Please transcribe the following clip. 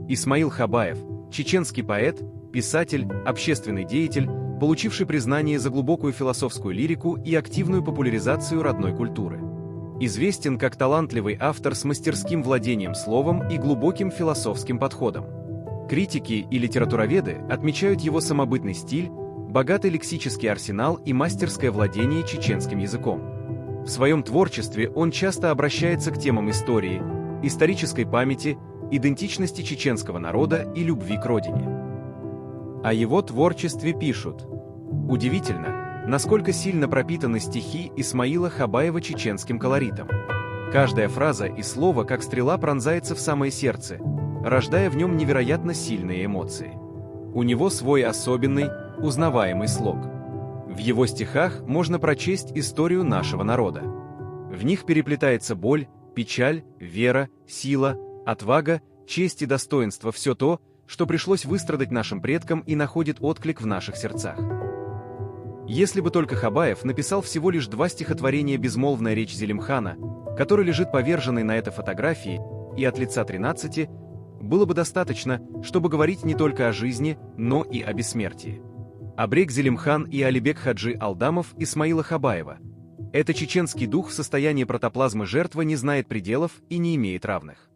Исмаил Хабаев – чеченский поэт, писатель, общественный деятель, получивший признание за глубокую философскую лирику и активную популяризацию родной культуры. Известен как талантливый автор с мастерским владением словом и глубоким философским подходом. Критики и литературоведы отмечают его самобытный стиль, богатый лексический арсенал и мастерское владение чеченским языком. В своем творчестве он часто обращается к темам истории, исторической памяти, идентичности чеченского народа и любви к родине. О его творчестве пишут: удивительно, насколько сильно пропитаны стихи Исмаила Хабаева чеченским колоритом. Каждая фраза и слово, как стрела, пронзается в самое сердце, рождая в нем невероятно сильные эмоции. У него свой особенный, узнаваемый слог. В его стихах можно прочесть историю нашего народа. В них переплетается боль, печаль, вера, сила, отвага, честь и достоинство, все то, что пришлось выстрадать нашим предкам и находит отклик в наших сердцах. Если бы только Хабаев написал всего лишь 2 стихотворения «Безмолвная речь Зелимхана», который лежит поверженный на этой фотографии, и «От лица 13», было бы достаточно, чтобы говорить не только о жизни, но и о бессмертии. Абрек Зелимхан и Алибек Хаджи Алдамов Исмаила Хабаева. Это чеченский дух в состоянии протоплазмы жертва не знает пределов и не имеет равных.